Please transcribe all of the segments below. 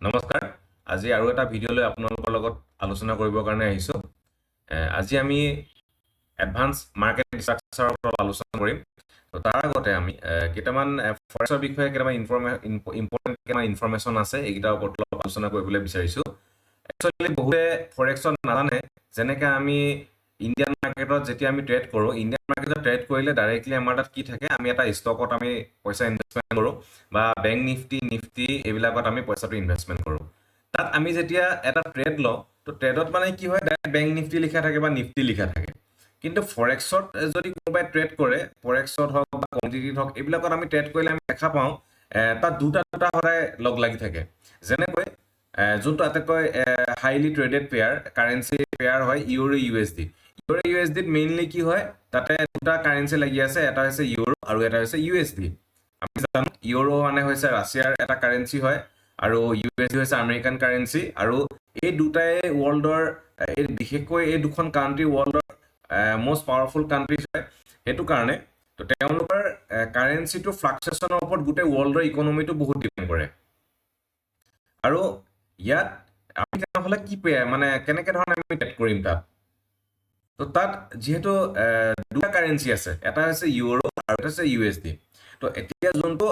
নমস্কাৰ আজি আৰু এটা ভিডিঅ' লৈ আপোনালোকৰ লগত আলোচনা কৰিবৰ কাৰণে আহিছো আজি আমি এডভান্স মাৰ্কেট ষ্ট্ৰাকচাৰৰ ওপৰত আলোচনা কৰিম তো তাৰ আগতে আমি কেইটামান ফৰেক্সৰ বিষয়ে কেইটামান ইম্পৰ্টেণ্ট কেইটামান ইনফৰমেশ্যন আছে এইকেইটাৰ ওপৰত অলপ আলোচনা কৰিবলৈ বিচাৰিছো একচুৱেলি বহুতে ফৰেক্সত নাজানে যেনেকৈ আমি ইণ্ডিয়ান মাৰ্কেটত যেতিয়া আমি ট্ৰেড কৰোঁ ইণ্ডিয়ান মাৰ্কেটত ট্ৰেড কৰিলে ডাইৰেক্টলি আমাৰ তাত কি থাকে আমি এটা ষ্টকত আমি পইচা ইনভেষ্টমেণ্ট কৰোঁ বা বেংক নিফটি এইবিলাকত আমি পইচাটো ইনভেষ্টমেণ্ট কৰোঁ তাত আমি যেতিয়া এটা ট্ৰেড লওঁ তো ট্ৰেডত মানে কি হয় ডাইৰেক্ট বেংক নিফটি লিখা থাকে বা নিফটি লিখা থাকে কিন্তু ফৰেক্সত যদি কোনোবাই ট্ৰেড কৰে ফৰেক্সত হওক বা কমডিটিত হওক এইবিলাকত আমি ট্ৰেড কৰিলে আমি দেখা পাওঁ তাত দুটা সদায় লগ লাগি থাকে যেনেকৈ যোনটো আটাইতকৈ highly traded pair currency pair হয় ইউৰো ইউএছডিত মেইনলি কি হয় তাতে দুটা কাৰেঞ্চি লাগি আছে এটা হৈছে ইউৰো আৰু এটা হৈছে ইউএছডি আমি জানো ইউৰো মানে হৈছে ৰাছিয়াৰ এটা কাৰেঞ্চি হয় আৰু ইউএছডি হৈছে আমেৰিকান কাৰেঞ্চি আৰু এই দুটাই ৱৰ্ল্ডৰ বিশেষকৈ এই দুখন কাণ্ট্ৰি ৱৰ্ল্ডৰ most powerful countries হয় সেইটো কাৰণে তো তেওঁলোকৰ কাৰেঞ্চিটো ফ্লাকচুৱেশ্যনৰ ওপৰত গোটেই ৱৰ্ল্ডৰ ইকনমিটো বহুত ডিপেণ্ড কৰে আৰু ইয়াত আমি তেনেহ'লে কি মানে কেনেকৈ ধৰণে আমি ট্ৰেড কৰিম তাত তো তাত যেহেতু দুটা কাৰেঞ্চি আছে এটা হৈছে ইউৰো আৰু এটা হৈছে ইউএছডি তো এতিয়া যোনটো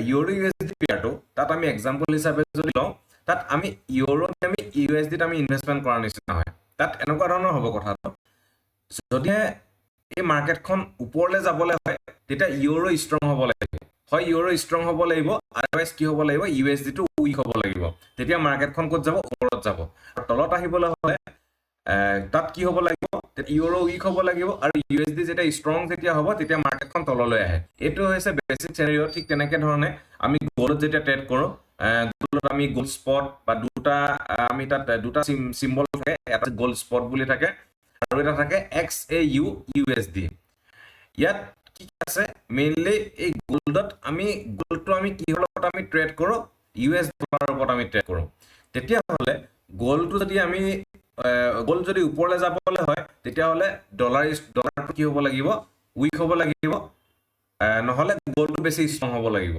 ইউৰো ইউএছডি পেয়াৰটো তাত আমি এক্সাম্পল হিচাপে যদি লওঁ তাত আমি ইউৰোত আমি ইউএছডিত আমি ইনভেষ্টমেণ্ট কৰাৰ নিচিনা হয় তাত এনেকুৱা ধৰণৰ হ'ব কথাটো যদিহে এই মাৰ্কেটখন ওপৰলৈ যাবলৈ হয় তেতিয়া ইউৰো ষ্ট্ৰং হ'ব লাগিব হয় ইউৰো ষ্ট্ৰং হ'ব লাগিব আদাৰৱাইজ কি হ'ব লাগিব ইউএছডিটো উইক হ'ব লাগিব তেতিয়া মাৰ্কেটখন ক'ত যাব ওপৰত যাব আৰু তলত আহিবলৈ হ'লে তাত কি হ'ব লাগিব ইউৰো উইক হ'ব লাগিব আৰু ইউএছডি যেতিয়া ষ্ট্ৰং যেতিয়া হ'ব তেতিয়া মাৰ্কেটখন তললৈ আহে এইটো হৈছে বেছিক চেনাৰিঅ ঠিক তেনেকৈ ধৰণে আমি গ'ল্ডত যেতিয়া ট্ৰেড কৰোঁ গ'ল্ডত আমি গ'ল্ড স্পট বা দুটা আমি তাত দুটা চিম্বল থাকে এটা গ'ল্ড স্পট বুলি থাকে আৰু এটা থাকে XAUUSD ইয়াত কি আছে মেইনলি এই গ'ল্ডত আমি গ'ল্ডটো আমি কিহৰ লগত আমি ট্ৰেড কৰোঁ US ডলাৰৰ ওপৰত আমি ট্ৰেড কৰোঁ তেতিয়াহ'লে গ'ল্ডটো যদি আমি গ'ল্ড যদি ওপৰলৈ যাবলৈ হয় তেতিয়াহ'লে ডলাৰটো কি হ'ব লাগিব উইক হ'ব লাগিব নহ'লে গ'ল্ডটো বেছি ষ্ট্ৰং হ'ব লাগিব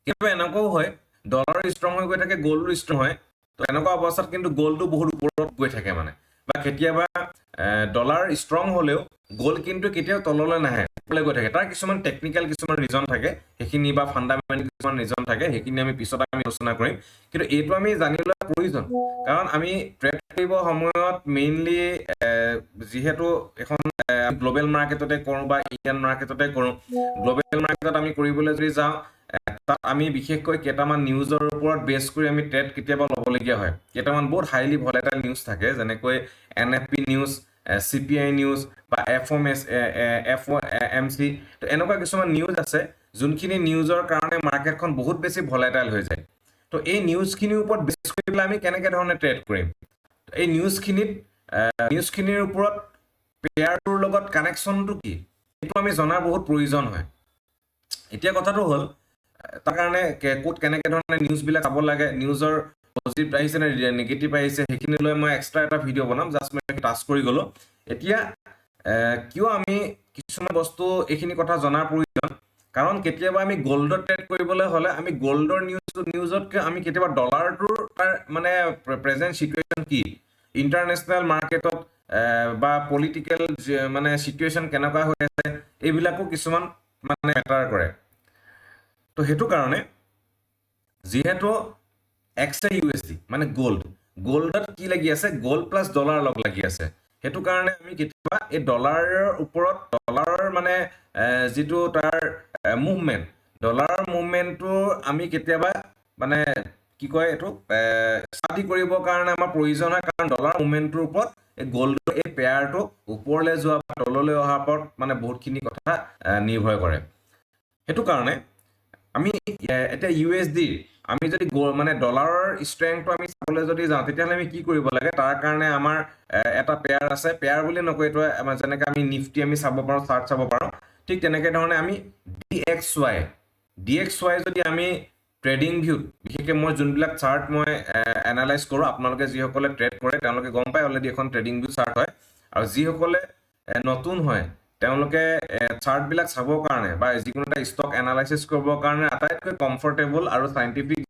কেতিয়াবা এনেকুৱাও হয় ডলাৰ ষ্ট্ৰং হৈ গৈ থাকে গ'ল্ডো ষ্ট্ৰং হয় তো এনেকুৱা অৱস্থাত কিন্তু গ'ল্ডটো বহুত ওপৰত গৈ থাকে মানে বা কেতিয়াবা ডলাৰ ষ্ট্ৰং হ'লেও গ'ল্ড কিন্তু কেতিয়াও তললৈ নাহে ওপৰলৈ গৈ থাকে তাৰ কিছুমান টেকনিকেল কিছুমান ৰিজন থাকে সেইখিনি বা ফাণ্ডামেণ্টেল কিছুমান ৰিজন থাকে সেইখিনি আমি পিছত আমি আলোচনা কৰিম কিন্তু এইটো আমি জানি লোৱা প্ৰয়োজন কাৰণ আমি ট্ৰেড কৰিব সময়ত মেইনলি যিহেতু এখন গ্ল'বেল মাৰ্কেটতে কৰোঁ বা ইণ্ডিয়ান মাৰ্কেটতে কৰোঁ গ্ল'বেল মাৰ্কেটত আমি কৰিবলৈ যদি যাওঁ তাত আমি বিশেষকৈ কেইটামান নিউজৰ ওপৰত বেছ কৰি আমি ট্ৰেড কেতিয়াবা ল'বলগীয়া হয় কেইটামান বহুত হাইলি ভলেটাইল নিউজ থাকে যেনেকৈ NFP নিউজ CPI নিউজ বা FOMC তো এনেকুৱা কিছুমান নিউজ আছে যোনখিনি নিউজৰ কাৰণে মাৰ্কেটখন বহুত বেছি ভলেটাইল হৈ যায় তো এই নিউজখিনিৰ ওপৰত বেছ কৰি পেলাই আমি কেনেকৈ ধৰণে ট্ৰেড কৰিম এই নিউজখিনিৰ ওপৰত পেয়াৰটোৰ লগত কানেকশ্যনটো কি সেইটো আমি জনাৰ বহুত প্ৰয়োজন হয় এতিয়া কথাটো হ'ল তাৰ কাৰণে ক'ত কেনেকৈ ধৰণে নিউজবিলাক চাব লাগে নিউজৰ পজিটিভ আহিছে নে নিগেটিভ আহিছে সেইখিনি লৈ মই এক্সট্ৰা এটা ভিডিঅ' বনাম জাষ্ট মই টাচ কৰি গ'লোঁ এতিয়া কিয় আমি কিছুমান বস্তু এইখিনি কথা জনাৰ প্ৰয়োজন কাৰণ কেতিয়াবা আমি গ'ল্ডত ট্ৰেড কৰিবলৈ হ'লে আমি গ'ল্ডৰ নিউজতকৈ আমি কেতিয়াবা ডলাৰটোৰ তাৰ মানে প্ৰেজেণ্ট চিটুৱেশ্যন কি ইণ্টাৰনেশ্যনেল মাৰ্কেটত বা পলিটিকেল মানে চিটুৱেশ্যন কেনেকুৱা হৈ আছে এইবিলাকো কিছুমান মানে মেটাৰ কৰে তো সেইটো কাৰণে যিহেতু XAUSD মানে গ'ল্ডত কি লাগি আছে গ'ল্ড প্লাছ ডলাৰ লগ লাগি আছে সেইটো কাৰণে আমি কেতিয়াবা এই ডলাৰৰ ওপৰত ডলাৰৰ মানে যিটো তাৰ মুভমেণ্ট ডলাৰৰ মুভমেণ্টটো আমি কেতিয়াবা মানে কি কয় এইটো ষ্টাডি কৰিবৰ কাৰণে আমাৰ প্ৰয়োজন হয় কাৰণ ডলাৰ মুভমেণ্টটোৰ ওপৰত এই গ'ল্ডৰ এই পেয়াৰটো ওপৰলৈ যোৱা বা তললৈ অহাৰ ওপৰত মানে বহুতখিনি কথা নিৰ্ভৰ কৰে সেইটো কাৰণে আমি এতিয়া USD আমি যদি মানে ডলাৰৰ ষ্ট্ৰেংথটো আমি চাবলৈ যদি যাওঁ তেতিয়াহ'লে আমি কি কৰিব লাগে তাৰ কাৰণে আমাৰ এটা পেয়াৰ আছে পেয়াৰ বুলি নকয় এইটো যেনেকৈ আমি নিফটি আমি চাব পাৰোঁ চাৰ্ট চাব পাৰোঁ ঠিক তেনেকৈ ধৰণে আমি DXY যদি আমি ট্ৰেডিং ভিউত বিশেষকৈ মই যোনবিলাক চাৰ্ট মই এনালাইজ কৰোঁ আপোনালোকে যিসকলে ট্ৰেড কৰে তেওঁলোকে গম পায় অলৰেডি এখন ট্ৰেডিং ভিউ চাৰ্ট হয় আৰু যিসকলে নতুন হয় তেওঁলোকে চাৰ্টবিলাক চাবৰ কাৰণে বা যিকোনো এটা ষ্টক এনালাইচিছ কৰিবৰ কাৰণে আটাইতকৈ কমফৰ্টেবল আৰু চাইণ্টিফিক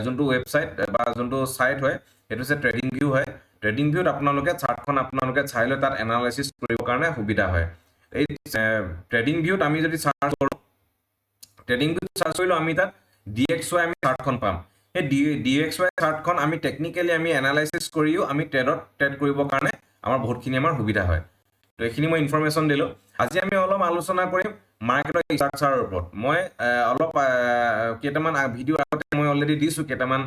যোনটো ৱেবছাইট বা যোনটো ছাইট হয় সেইটো হৈছে ট্ৰেডিং ভিউ হয়। ট্ৰেডিং ভিউত আপোনালোকে চাৰ্টখন আপোনালোকে চাই লৈ তাত এনালাইচিছ কৰিবৰ কাৰণে সুবিধা হয়। এই ট্ৰেডিং ভিউত আমি যদি চাৰ্চ কৰোঁ, ট্ৰেডিং ভিউত চাৰ্চ কৰিলেও আমি তাত DXY আমি চাৰ্টখন পাম। সেই DXY চাৰ্টখন আমি টেকনিকেলি আমি এনালাইচিছ কৰিও আমি ট্ৰেড কৰিবৰ কাৰণে আমাৰ বহুতখিনি আমাৰ সুবিধা হয়। তো এইখিনি মই ইনফৰমেশ্যন দিলোঁ। আজি আমি অলপ আলোচনা কৰিম মাৰ্কেটৰ ষ্ট্ৰাকচাৰৰ ওপৰত। মই অলপ কেইটামান ভিডিঅ' আগতে মই অলৰেডি দিছোঁ, কেইটামান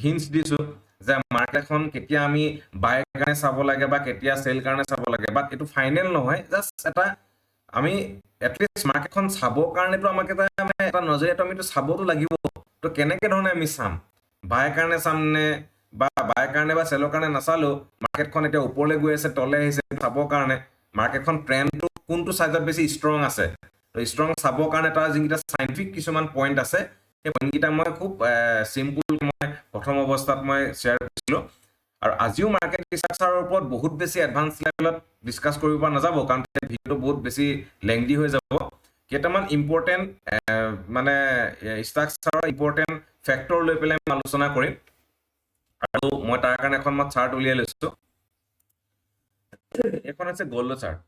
হিণ্টছ দিছোঁ যে মাৰ্কেটখন কেতিয়া আমি বাই কাৰণে চাব লাগে বা কেতিয়া চেল কাৰণে চাব লাগে, বাট এইটো ফাইনেল নহয়, জাষ্ট এটা আমি এটলিষ্ট মাৰ্কেটখন চাবৰ কাৰণেতো আমাক এটা নজৰীয়াটো আমিতো চাবতো লাগিব। তো কেনেকৈ ধৰণে আমি চাম, বাই কাৰণে চাম নে বা বাই কাৰণে বা চেলৰ কাৰণে নাচালেও মাৰ্কেটখন এতিয়া ওপৰলৈ গৈ আছে তলে আহিছে চাবৰ কাৰণে মাৰ্কেটখন ট্ৰেণ্ডটো কোনটো ছাইডত বেছি ষ্ট্ৰং আছে, তো ষ্ট্ৰং চাবৰ কাৰণে তাৰ যিকেইটা চাইণ্টিফিক কিছুমান পইণ্ট আছে সেই পইণ্টকেইটা মই খুব চিম্পুল মই প্ৰথম অৱস্থাত মই শ্বেয়াৰ কৰিছিলোঁ। আৰু আজিও মাৰ্কেট ষ্ট্ৰাকচাৰৰ ওপৰত বহুত বেছি এডভান্স লেভেলত ডিছকাছ কৰিব পৰা নাযাব, কাৰণ ভিডিঅ'টো বহুত বেছি লেংদি হৈ যাব। কেইটামান ইম্পৰ্টেণ্ট মানে ষ্ট্ৰাকচাৰৰ ইম্পৰ্টেণ্ট ফেক্টৰ লৈ পেলাই মই আলোচনা কৰিম। আৰু মই তাৰ কাৰণে এখন মই চাৰ্ট উলিয়াই লৈছোঁ। এইখন হৈছে গল্ডৰ চাৰ্ট।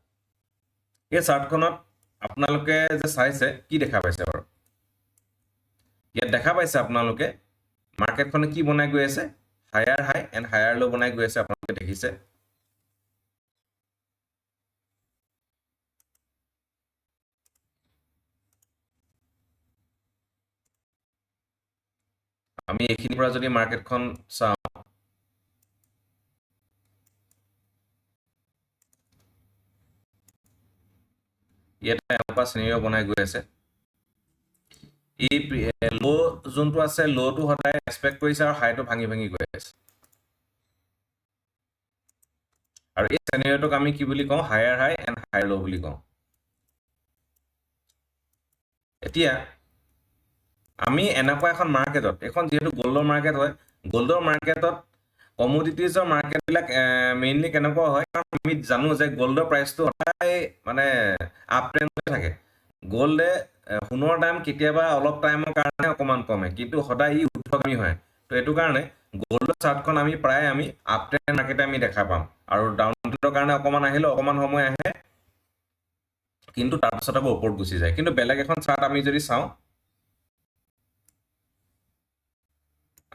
এই চাৰ্টখনত আপোনালোকে যে চাইছে কি দেখা পাইছে বাৰু? ইয়াত দেখা পাইছে আপোনালোকে মাৰ্কেটখনে কি বনাই গৈ আছে, হায়াৰ হাই এণ্ড হায়াৰ ল' বনাই গৈ আছে, আপোনালোকে দেখিছে। আমি এইখিনিৰ পৰা যদি মাৰ্কেটখন চাওঁ, ইয়াত এনেকুৱা চিনেৰিঅ' বনাই গৈ আছে। এই ল' যোনটো আছে ল'টো সদায় এক্সপেক্ট কৰিছে আৰু হাইটো ভাঙি ভাঙি গৈ আছে। আৰু এই চিনেৰিঅ'টোক আমি কি বুলি কওঁ, হায়াৰ হাই এণ্ড হায়াৰ ল' বুলি কওঁ। এতিয়া আমি এনেকুৱা এখন মাৰ্কেটত, এখন যিহেতু গল্ডৰ মাৰ্কেট হয়, গল্ডৰ মাৰ্কেটত কমোডিটিজৰ মাৰ্কেটবিলাক মেইনলি কেনেকুৱা হয়, কাৰণ আমি জানো যে গল্ডৰ প্ৰাইচটো সদায় মানে আপ ট্ৰেণ্ডত থাকে। গল্ডে সোণৰ দাম কেতিয়াবা অলপ টাইমৰ কাৰণে অকণমান কমে, কিন্তু সদায় ই ঊৰ্ধ্বগামী হয়। তো এইটো কাৰণে গল্ডৰ চাৰ্টখন আমি প্ৰায় আমি আপ ট্ৰেণ্ড মাৰ্কেটে আমি দেখা পাম, আৰু ডাউন ট্ৰেণ্ডৰ কাৰণে অকণমান আহিলে অকণমান সময় আহে, কিন্তু তাৰপিছত আকৌ ওপৰত গুচি যায়। কিন্তু বেলেগ এখন চাৰ্ট আমি যদি চাওঁ,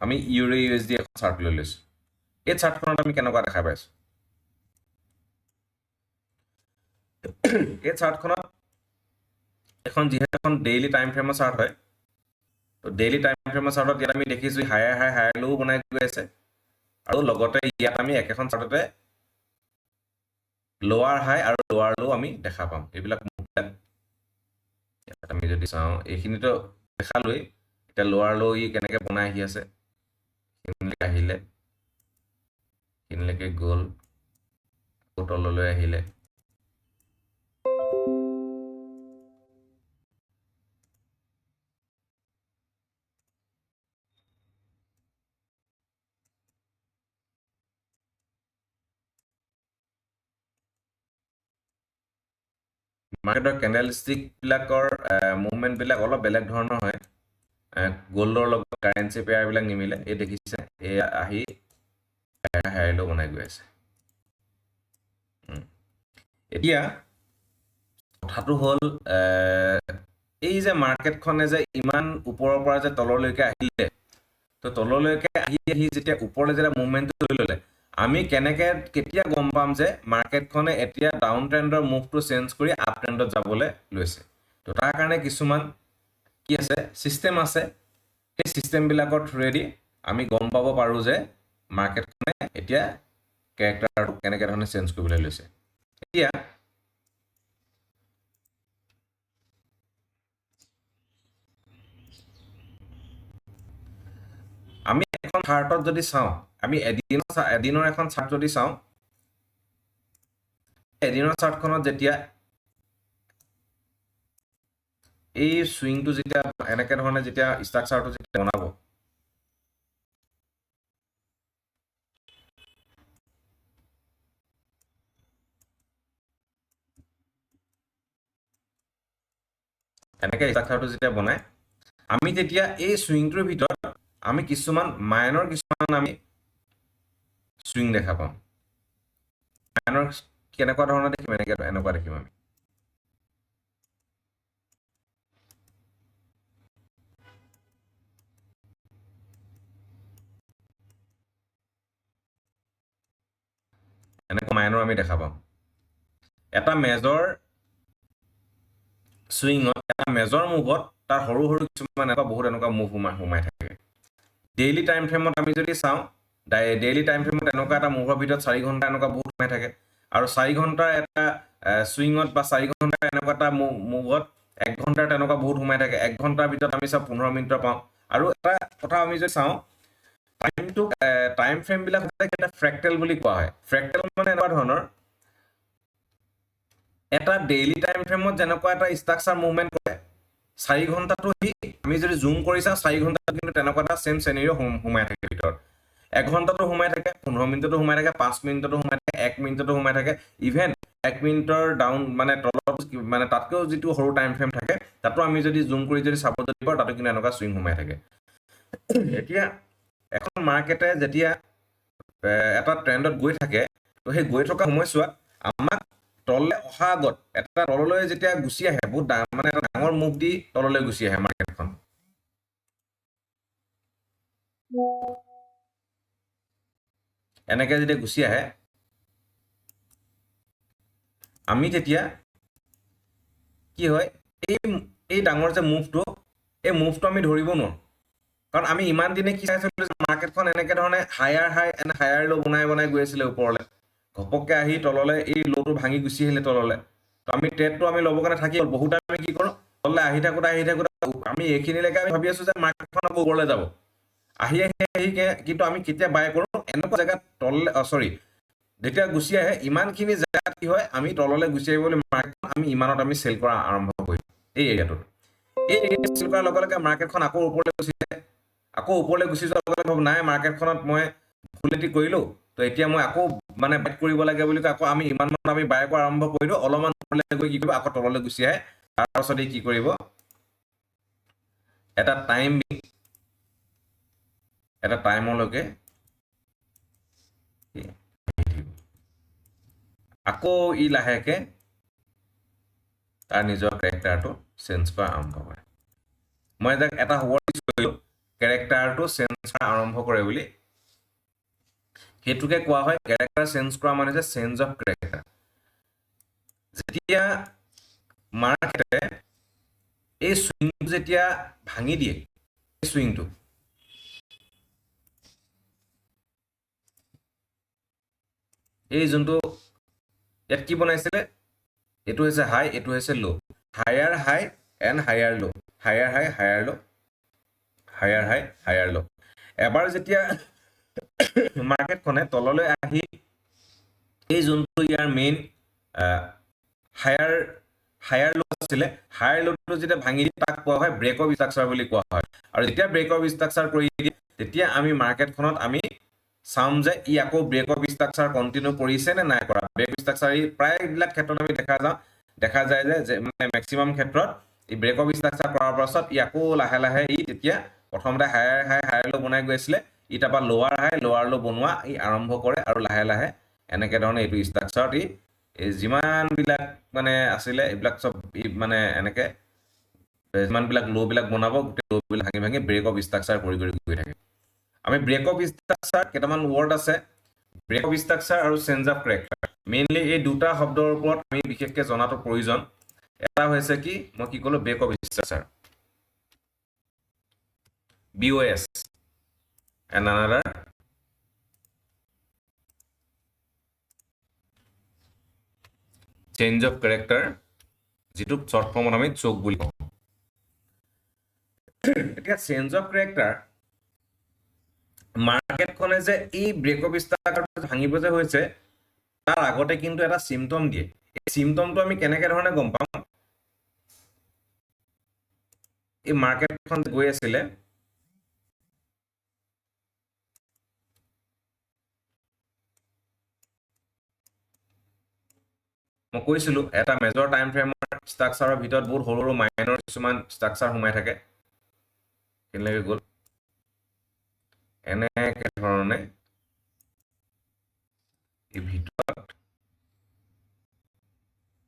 আমি ইউৰো USD এখন চাৰ্ট লৈ লৈছোঁ। এই চাৰ্টখনত আমি কেনেকুৱা দেখা পাইছোঁ, এই চাৰ্টখনত এখন যিহেতু এখন ডেইলি টাইম ফ্ৰেমৰ চাৰ্ট হয়, তো ডেইলি টাইম ফ্ৰেমৰ চাৰ্টত ইয়াত আমি দেখিছোঁ হায়াৰ হাই হায়াৰ ল'ও বনাই গৈ আছে, আৰু লগতে ইয়াত আমি একেখন চাৰ্টতে লোৱাৰ হাই আৰু লোৱাৰ ল' আমি দেখা পাম। এইবিলাক ইয়াত আমি যদি চাওঁ, এইখিনিতো দেখালোৱেই, এতিয়া লোৱাৰ ল' ই কেনেকৈ বনাই আহি আছে, এইখিনিলৈকে আহিলে, এইখিনিলৈকে গ'ল, আকৌ তললৈ আহিলে, মাৰ্কেটৰ কেণ্ডেলষ্টিকবিলাকৰ মুভমেণ্টবিলাক অলপ বেলেগ ধৰণৰ হয়। গল্ডৰ লগত কাৰেঞ্চি পেয়াৰবিলাক নিমিলে। এই দেখিছে, এই আহি হায়াৰ ল' বনাই গৈ আছে। এতিয়া কথাটো হ'ল এই যে মাৰ্কেটখনে যে ইমান ওপৰৰ পৰা যে তললৈকে আহিলে, তো তললৈকে আহি আহি যেতিয়া ওপৰলৈ যেতিয়া মুভমেণ্টটো লৈ ল'লে, আমি কেতিয়া গম পাম যে মাৰ্কেটখনে এতিয়া ডাউন ট্ৰেণ্ডৰ মুভটো চেঞ্জ কৰি আপ ট্ৰেণ্ডত যাবলৈ লৈছে। তো তাৰ কাৰণে কিছুমান কি আছে, ছিষ্টেম আছে। সেই ছিষ্টেমবিলাকৰ থ্ৰুৱেদি আমি গম পাব পাৰোঁ যে মাৰ্কেটখনে এতিয়া কেৰেক্টাৰটো কেনেকৈ ধৰণে চেঞ্জ কৰিবলৈ লৈছে। এতিয়া আমি এখন চাৰ্টত যদি চাওঁ, আমি এদিনৰ এখন চাৰ্ট যদি চাওঁ, এদিনৰ চাৰ্টখনত যেতিয়া এই চুইংটো যেতিয়া এনেকৈ ধৰণে যেতিয়া ষ্ট্ৰাকচাৰটো যেতিয়া বনাব, এনেকৈ ষ্ট্ৰাকচাৰটো যেতিয়া বনায় আমি তেতিয়া এই চুইংটোৰ ভিতৰত আমি কিছুমান মাইনৰ কিছুমান আমি চুইং দেখা পাম মাইনৰ কেনেকুৱা ধৰণৰ দেখিম এনেকুৱা দেখিম আমি এনেকুৱা মাইনৰ আমি দেখা পাম এটা মেজৰ চুইঙত এটা মেজৰ মুভত তাৰ সৰু সৰু কিছুমান বহুত এনেকুৱা মুভ সোমাই থাকে ডেইলি টাইম ফ্ৰেমত আমি যদি চাওঁ ডেইলি টাইম ফ্ৰেমত এনেকুৱা এটা মুভৰ ভিতৰত 4 ঘণ্টা এনেকুৱা বহুত সোমাই থাকে আৰু 4 ঘণ্টাৰ এটা চুইঙত বা 4 ঘণ্টাৰ এনেকুৱা এটা মুভত 1 ঘণ্টাৰ তেনেকুৱা বহুত সোমাই থাকে 1 ঘণ্টাৰ ভিতৰত আমি চাওঁ 15 মিনিটৰ পাওঁ আৰু এটা কথা আমি যদি চাওঁ টাইমটো টাইম ফ্ৰেমবিলাক এটা ফ্ৰেক্টেল বুলি কোৱা হয় ফ্ৰেক্টেল মানে এনেকুৱা ধৰণৰ এটা ডেইলি টাইম ফ্ৰেমত যেনেকুৱা এটা ষ্ট্ৰাকচাৰ মুভমেণ্ট কৰে 4 ঘণ্টাটো আমি যদি জুম কৰি চাওঁ 4 ঘণ্টাত কিন্তু তেনেকুৱা এটা চেম চেনেৰিঅ সোমাই থাকে ভিতৰত 1 ঘণ্টাটো সোমাই থাকে 15 মিনিটতো সোমাই থাকে 5 মিনিটতো সোমাই থাকে 1 মিনিটতো সোমাই থাকে ইভেন 1 মিনিটৰ ডাউন মানে তলত মানে তাতকৈও যিটো সৰু টাইম ফ্ৰেম থাকে তাতো আমি যদি জুম কৰি যদি চাব যদি পাৰোঁ তাতো কিন্তু এনেকুৱা চুইং সোমাই থাকে এতিয়া এখন মাৰ্কেটে যেতিয়া এটা ট্ৰেণ্ডত গৈ থাকে তো সেই গৈ থকা সময়ছোৱাত আমাক তললৈ অহা আগত এটা তললৈ যেতিয়া গুচি আহে বহুত মানে এটা ডাঙৰ মুভ দি তললৈ গুচি আহে মাৰ্কেটখন এনেকৈ যেতিয়া গুচি আহে আমি তেতিয়া কি হয় এই ডাঙৰ যে মুভটো এই মুভটো আমি ধৰিব নোৱাৰোঁ কাৰণ আমি ইমান দিনে কি চাইছিলোঁ যে মাৰ্কেটখন এনেকৈ ধৰণে হায়াৰ হাই এণ্ড হায়াৰ ল' বনাই গৈ আছিলে ওপৰলৈ ঘপককৈ আহি তললৈ এই ল'টো ভাঙি গুচি আহিলে তললৈ তো আমি ট্ৰেডটো আমি ল'বৰ কাৰণে থাকি বহুত আমি কি কৰোঁ তললৈ আহি থাকোঁতে আমি এইখিনিলৈকে আমি ভাবি আছোঁ যে মাৰ্কেটখন আকৌ ওপৰলৈ যাব আহি কিন্তু আমি কেতিয়া বাই কৰোঁ এনেকুৱা জেগাত তললৈ চৰি যেতিয়া গুচি আহে ইমানখিনি জেগাত কি হয় আমি তললৈ গুচি আহিবলৈ মাৰ্কেটখন আমি ইমানত আমি চেল কৰা আৰম্ভ কৰিম এই এৰিয়াটোত এই এৰিয়াত চেল কৰাৰ লগে লগে মাৰ্কেটখন আকৌ ওপৰলৈ গুচি যায় আকৌ ওপৰলৈ গুচি যোৱাৰ লগে লগে নাই মাৰ্কেটখনত মই ভুলেটি কৰিলোঁ তো এতিয়া মই আকৌ মানে বাইট কৰিব লাগে বুলি আকৌ আমি ইমানত আমি বাই কৰা আৰম্ভ কৰিলোঁ অলপমান ওপৰলৈ গৈ কি কৰিব আকৌ তললৈ গুচি আহে তাৰপাছত কি কৰিব এটা টাইমলৈকে আকৌ ই লাহেকে তাৰ নিজৰ কেৰেক্টাৰটো চেঞ্জ কৰা আৰম্ভ কৰে মই এটা ৱৰ্ড ইউজ কৰিলোঁ কেৰেক্টাৰটো চেঞ্জ কৰা আৰম্ভ কৰে বুলি সেইটোকে কোৱা হয় কেৰেক্টাৰ চেঞ্জ কৰা মানে যে চেঞ্জ অফ কেৰেক্টাৰ যেতিয়া মাৰ্কেটে এই চুইংটো যেতিয়া ভাঙি দিয়ে এই চুইংটো এই যোনটো ইয়াত কি বনাইছিলে এইটো হৈছে হাই এইটো হৈছে ল' হায়াৰ হাই এণ্ড হায়াৰ ল' হায়াৰ হাই হায়াৰ ল' হায়াৰ হাই হায়াৰ ল' এবাৰ যেতিয়া মাৰ্কেটখনে তললৈ আহি এই যোনটো ইয়াৰ মেইন হায়াৰ ল' আছিলে হায়াৰ ল'টো যেতিয়া ভাঙি দিয়ে তাক কোৱা হয় ব্ৰেক অফ ষ্ট্ৰাকচাৰ বুলি কোৱা হয় আৰু যেতিয়া ব্ৰেক অফ ষ্ট্ৰাকচাৰ কৰি দিয়ে তেতিয়া আমি মাৰ্কেটখনত আমি চাম যে ই আকৌ ব্ৰেক অফ ষ্ট্ৰাকচাৰ কণ্টিনিউ কৰিছে নে নাই কৰা ব্ৰেক অফ ষ্ট্ৰাকচাৰ এই প্ৰায়বিলাক ক্ষেত্ৰত আমি দেখা যায় যে মানে মেক্সিমাম ক্ষেত্ৰত এই ব্ৰেক অফ ষ্ট্ৰাকচাৰ কৰাৰ পাছত ই আকৌ লাহে লাহে ই তেতিয়া প্ৰথমতে হায়াৰ হাই হায়াৰ ল' বনাই গৈ আছিলে ই তাৰপৰা লোৱাৰ হাই লোৱাৰ ল' বনোৱা ই আৰম্ভ কৰে আৰু লাহে লাহে এনেকৈ ধৰণে এইটো ষ্ট্ৰাকচাৰত এই যিমানবিলাক মানে আছিলে এইবিলাক চব মানে এনেকৈ যিমানবিলাক ল'বিলাক বনাব গোটেই ল'বিলাক ভাঙি ভাঙি ব্ৰেক অফ ষ্ট্ৰাকচাৰ কৰি গৈ থাকে আমি ব্ৰেক অফ ষ্ট্ৰাকচাৰ কেইটামান ৱৰ্ড আছে ব্ৰেক অফ ষ্ট্ৰাকচাৰ আৰু চেঞ্জ অফ কেৰেক্টাৰ মেইনলি এই দুটা শব্দৰ ওপৰত আমি বিশেষকৈ জনাটো প্ৰয়োজন এটা হৈছে কি মই কি ক'লো break of structure BOS and another change of character যিটো শ্বৰ্ট ফৰ্মত আমি চোক বুলি কওঁ এতিয়া চেঞ্জ অফ কেৰেক্টাৰ মাৰ্কেটখনে যে এই ব্ৰেক অফ ষ্ট্ৰাকচাৰটো ভাঙিব যে হৈছে তাৰ আগতে কিন্তু এটা চিমটম দিয়ে এই চিমটমটো আমি কেনেকৈ ধৰণে গম পাম এই মাৰ্কেটখন গৈ আছিলে মই কৈছিলোঁ এটা মেজৰ টাইম ফ্ৰেমৰ ষ্ট্ৰাকচাৰৰ ভিতৰত বহুত সৰু সৰু মাইনৰ কিছুমান ষ্ট্ৰাকচাৰ সোমাই থাকে কেনেকৈ গ'ল এনেকে ধৰণে এই ভিতৰত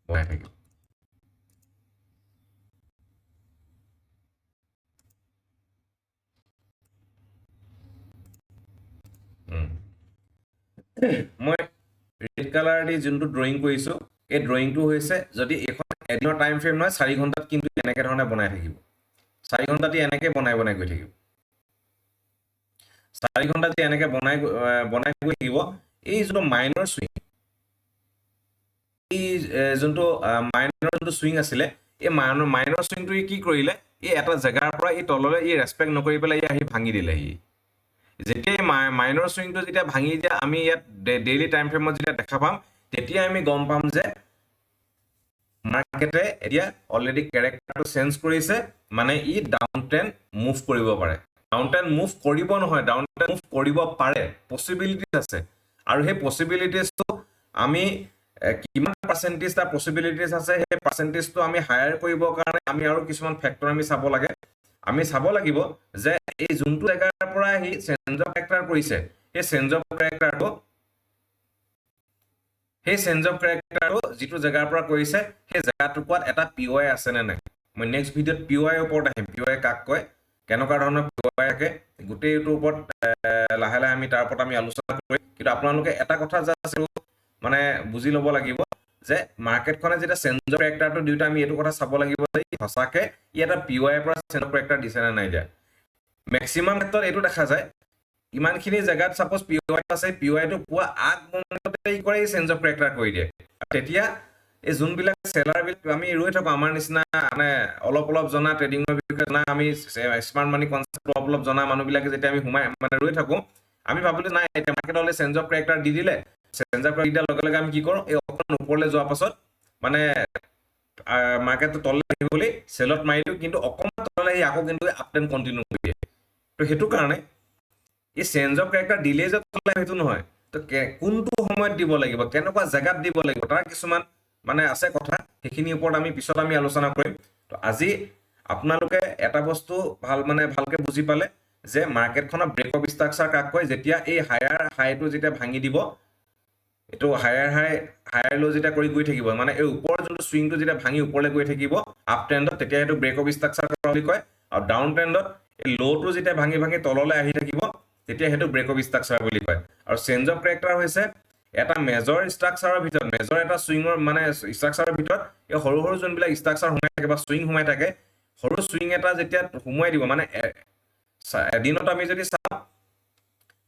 বনাই থাকিব মই ৰেড কালাৰ দি যোনটো ড্ৰয়িং কৰিছো এই ড্ৰয়িংটো হৈছে যদি এখন এদিনৰ টাইম ফ্ৰেম নহয় 4 ঘণ্টাত কিন্তু এনেকে ধৰণে বনাই থাকিব 4 ঘণ্টাত এনেকে বনাই গৈ থাকিব 4 ঘণ্টাত এনেকে বনাই গৈ থাকিব এই যোনটো মাইনৰ সুইং এই যোনটো মাইনৰ যোনটো সুইং আছিলে এই মাইনৰ সুইংটো কি কৰিলে এই এটা জেগাৰ পৰা এই তললৈ এই ৰেসপেক্ট নকৰি পেলাই আহি ভাঙি দিলে যেতিয়া মাইনৰ সুইংটো যেতিয়া ভাঙি দিয়া আমি ইয়াত ডেইলি টাইম ফ্ৰেমত যেতিয়া দেখা পাম তেতিয়া আমি গম পাম যে মাৰ্কেটে এতিয়া অলৰেডি ক্যাৰেক্টাৰটো চেঞ্জ কৰিছে মানে ই ডাউন ট্ৰেন্ড মুভ কৰিব পাৰে ডাউন ট্ৰেন্ড মুভ কৰিব নহয় ডাউন ট্ৰেন্ড মুভ কৰিব পাৰে পসিবিলিটিজ আছে আৰু সেই পসিবিলিটিজটো আমি কিমান পাৰ্সেন্টেজ তাৰ পসিবিলিটিজ আছে সেই পাৰ্সেন্টেজটো আমি হায়াৰ কৰিবৰ কাৰণে আমি আৰু কিছুমান ফেক্টৰ আমি চাব লাগে আমি চাব লাগিব যে এই যোনটো জায়গাৰ পৰা হি চেঞ্জ অফ ক্যাৰেক্টাৰ কৰিছে এই চেঞ্জ অফ ক্যাৰেক্টাৰটো সেই চেঞ্জ অফ ক্যাৰেক্টাৰটো যেটো জায়গাৰ পৰা কৰিছে সেই জায়গাটোকত এটা পিওআই আছে নে নাই মই নেক্সট ভিডিওত পিওআই ওপৰত আহিম পিওআই কাক কয় কেনেকুৱা ধৰণৰ পিওআই থাকে গোটেই এইটোৰ ওপৰত লাহে লাহে আমি তাৰ ওপৰত আমি আলোচনা কৰিম কিন্তু আপোনালোকে এটা কথা জাষ্ট মানে বুজি ল'ব লাগিব যে মাৰ্কেটখনে যেটা চেঞ্জ অফ ক্যাৰেক্টাৰটো দিউটা আমি এটো কথা চাব লাগিব যে হসাকে ই এটা পিওআই পৰা চেঞ্জ অফ ক্যাৰেক্টাৰ দিছে না নাই দিয়া ম্যাক্সিমাম ক্ষেত্ৰত এটো দেখা যায় ইমানখিনি জায়গাত সাপোজ পিওআই আছে পিওআই টো পুৱা আগ মুহূৰ্ততে ই কৰে চেঞ্জ অফ ক্যাৰেক্টাৰ কৰি দিয়ে তেতিয়া এই যোনবিলাক সেলাৰ বিল আমি ৰৈ থাকো আমাৰ নিচিনা মানে অলপ জনা ট্ৰেডিংৰ বিষয়ে জনা আমি স্মাৰ্ট মানি কনসেপ্ট অলপ জনা মানুহবিলাকে যেতিয়া আমি হুমাই মানে ৰৈ থাকো আমি ভাবিলো নাই এটা মাৰ্কেট হলে চেঞ্জ অফ ক্যাৰেক্টাৰ দি দিলে চেঞ্জ অফ ক্যাৰেক্টাৰ লগে লগে আমি কি কৰো এই অকন ওপৰলৈ যোৱাৰ পাছত মানে মাৰ্কেটটো তললৈ আহিবলৈ সেলত মাৰি দিও কিন্তু অকন তললৈ আহি আকৌ কিন্তু আপ ট্ৰেন্ড কন্টিনিউ কৰি দিয়ে তো হেতু কাৰণে এই চেঞ্জ অফ ক্যাৰেক্টাৰ দিলে যে তললৈ হেতু নহয় তো কোনটো সময়ত দিব লাগিব কেনেকুৱা জায়গাত দিব লাগিব তাৰ কিছুমান মানে আছে কথা সেইখিনি ওপৰত আমি পিছত আমি আলোচনা কৰিম তো আজি আপোনালোকে এটা বস্তু ভালকে বুজি পালে যে মাৰ্কেটখনৰ ব্ৰেক অফ ষ্ট্ৰাকচাৰ কাক কয় যেতিয়া এই হায়াৰ হাইটো যেতিয়া ভাঙি দিব এটো হায়াৰ লো যেতিয়া কৰি গৈ থাকিব মানে এই ওপৰৰ যোনটো সুইংটো যেতিয়া ভাঙি ওপৰলৈ গৈ থাকিব আপ ট্ৰেন্ডত তেতিয়া এটো ব্ৰেক অফ ষ্ট্ৰাকচাৰ বুলি কয় আৰু ডাউন ট্ৰেন্ডত এই লোটো যেতিয়া ভাঙি তললৈ আহি থাকিব তেতিয়া হেতু ব্ৰেক অফ ষ্ট্ৰাকচাৰ বুলি কয় আৰু চেঞ্জ অফ ক্যাৰেক্টাৰ হৈছে এটা মেজৰ ষ্ট্ৰাকচাৰৰ ভিতৰত মেজৰ এটা সুইংৰ মানে ষ্ট্ৰাকচাৰৰ ভিতৰত এই সৰু সৰু যোনবিলাক ষ্ট্ৰাকচাৰ সোমাই থাকে বা সুইং সোমাই থাকে সৰু সুইং এটা যেতিয়া সোমাই দিব মানে এদিনত আমি যদি চাওঁ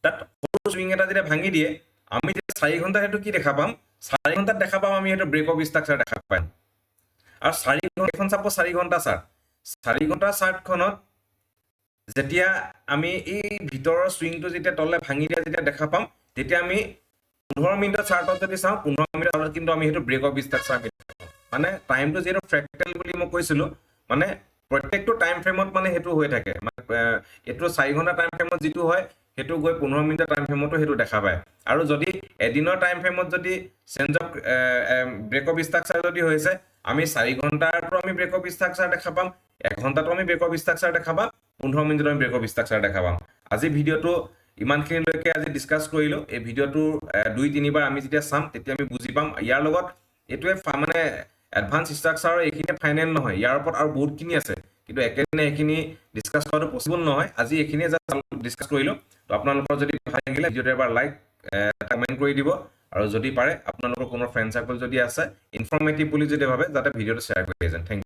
তাত সৰু সুইং এটা যেতিয়া ভাঙি দিয়ে আমি যে 4 ঘন্টা হেতু কি দেখা পাম 4 ঘন্টাত দেখা পাম আমি হেতু ব্ৰেক অফ ষ্ট্ৰাকচাৰ দেখা পাম আৰু 4 ঘন্টা এখন চাপোজ 4 ঘন্টা চাৰ্ট 4 ঘন্টা চাৰ্টখনত যেতিয়া আমি এই ভিতৰৰ সুইংটো যেতিয়া তললে ভাঙি দিয়া যেতিয়া দেখা পাম তেতিয়া আমি 15 মিনিটৰ চাৰ্টত যদি চাওঁ 15 মিনিটৰ চাৰ্টত কিন্তু আমি হেতু ব্ৰেক অফ ষ্ট্ৰাকচাৰ মানে টাইমটো যেটো ফ্ৰেক্টাল বুলি মই কৈছিলো মানে প্ৰত্যেকটো টাইম ফ্ৰেমত মানে হেতু হৈ থাকে মানে এটো 4 ঘন্টা টাইম ফ্ৰেমত যেটো হয় হেতু গৈ 15 মিনিটৰ টাইম ফ্ৰেমতো হেতু দেখা পায় আৰু যদি এদিনৰ টাইম ফ্ৰেমত যদি change of break of structure যদি হৈছে আমি 4 ঘন্টাটো আমি ব্ৰেক অফ ষ্ট্ৰাকচাৰ দেখা পাম 1 ঘন্টাটো আমি ব্ৰেক অফ ষ্ট্ৰাকচাৰ দেখা পাম 15 মিনিটত আমি ব্ৰেক অফ ষ্ট্ৰাকচাৰ দেখা পাম আজি ভিডিওটো ইমানখিনিলৈকে আজি ডিসকাস কৰিলো এই ভিডিওটো 2-3 বাৰ আমি যেতিয়া চাম তেতিয়া আমি বুজি পাম ইয়াৰ লগত এটোৱে মানে এডভান্স ষ্ট্ৰাকচাৰৰ এইখিনি ফাইনেল নহয় ইয়াৰ ওপৰত আৰু বহুতখিনি আছে কিন্তু একেদিনে এইখিনি ডিসকাস কৰাটো পসিবল নহয় আজি এইখিনি ডিসকাস কৰিলো তো আপোনালোকৰ যদি ভাল লাগিলে ভিডিওটো এবাৰ লাইক কমেন্ট কৰি দিব আৰু যদি পাৰে আপোনালোকৰ কোনো ফ্ৰেন্ড সাৰ্কেল যদি আছে ইনফৰমেটিভ বুলি যদি ভাবে যাতে ভিডিওটো শেয়াৰ কৰি দিন থ্যাংক